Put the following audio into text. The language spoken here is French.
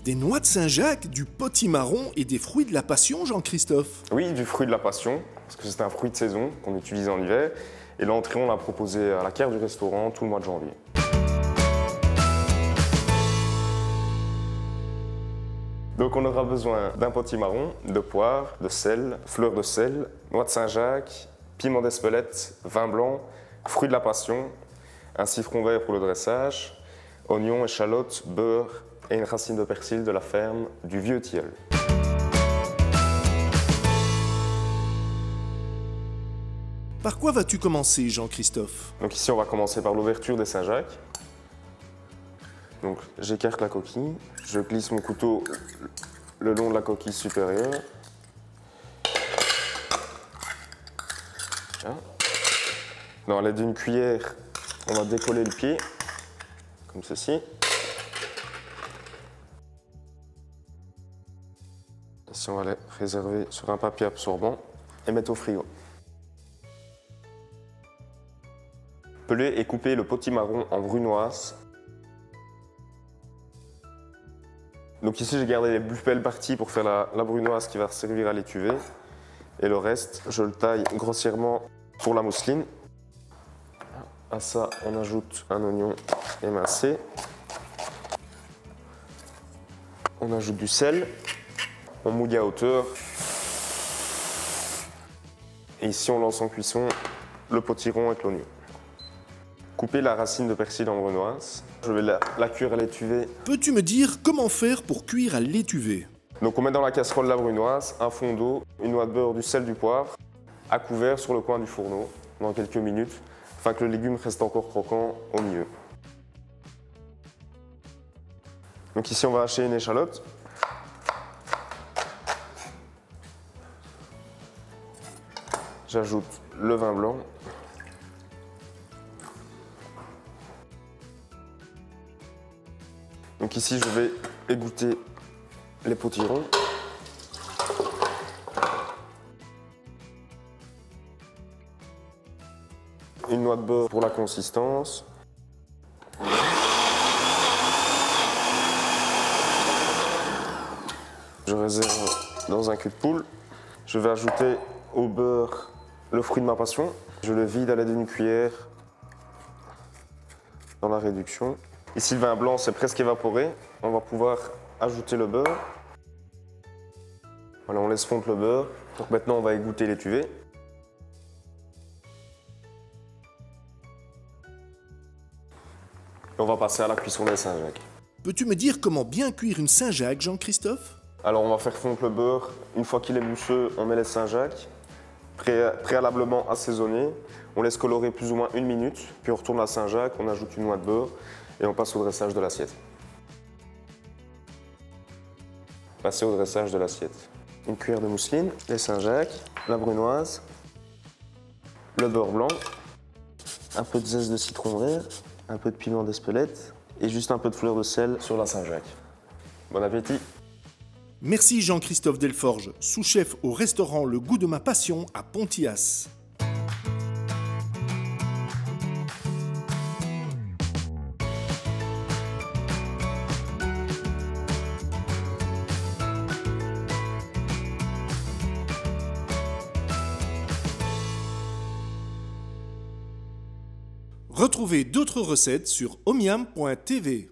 Des noix de Saint-Jacques, du potimarron et des fruits de la passion, Jean-Christophe? Oui, du fruit de la passion, parce que c'est un fruit de saison qu'on utilise en hiver. Et l'entrée, on l'a proposé à la carte du restaurant tout le mois de janvier. Donc on aura besoin d'un potimarron, de poire, de sel, fleur de sel, noix de Saint-Jacques, piment d'Espelette, vin blanc, fruits de la passion, un citron vert pour le dressage, oignons, échalotes, beurre et une racine de persil de la ferme du Vieux Tilleul. Par quoi vas-tu commencer, Jean-Christophe? Donc ici, on va commencer par l'ouverture des Saint-Jacques. Donc j'écarte la coquille, je glisse mon couteau le long de la coquille supérieure. Là. Dans l'aide d'une cuillère, on va décoller le pied, comme ceci. Ici, on va les réserver sur un papier absorbant et mettre au frigo. Peler et couper le potimarron en brunoise. Donc ici, j'ai gardé les plus belles parties pour faire la brunoise qui va servir à l'étuvée. Et le reste, je le taille grossièrement pour la mousseline. À ça, on ajoute un oignon émincé. On ajoute du sel. On mouille à hauteur. Et ici, on lance en cuisson le potiron avec l'oignon. Couper la racine de persil en brunoise. Je vais la cuire à l'étuvée. Peux-tu me dire comment faire pour cuire à l'étuvée? Donc on met dans la casserole la brunoise, un fond d'eau, une noix de beurre, du sel, du poivre, à couvert sur le coin du fourneau, dans quelques minutes, afin que le légume reste encore croquant au milieu. Donc ici on va hacher une échalote. J'ajoute le vin blanc. Donc ici, je vais égoutter les potirons. Une noix de beurre pour la consistance. Je réserve dans un cul de poule. Je vais ajouter au beurre le fruit de ma passion. Je le vide à l'aide d'une cuillère dans la réduction. Ici, le vin blanc, c'est presque évaporé. On va pouvoir ajouter le beurre. Voilà, on laisse fondre le beurre. Donc maintenant, on va égoutter l'étuvée. Et on va passer à la cuisson des Saint-Jacques. Peux-tu me dire comment bien cuire une Saint-Jacques, Jean-Christophe? Alors, on va faire fondre le beurre. Une fois qu'il est mousseux, on met les Saint-Jacques, préalablement assaisonnés. On laisse colorer plus ou moins 1 minute, puis on retourne la Saint-Jacques, on ajoute une noix de beurre et on passe au dressage de l'assiette. Passer au dressage de l'assiette. Une cuillère de mousseline, les Saint-Jacques, la brunoise, le beurre blanc, un peu de zeste de citron vert, un peu de piment d'Espelette et juste un peu de fleur de sel sur la Saint-Jacques. Bon appétit! Merci Jean-Christophe Delforge, sous-chef au restaurant Le Goût de ma Passion à Pontias. Retrouvez d'autres recettes sur omiam.tv.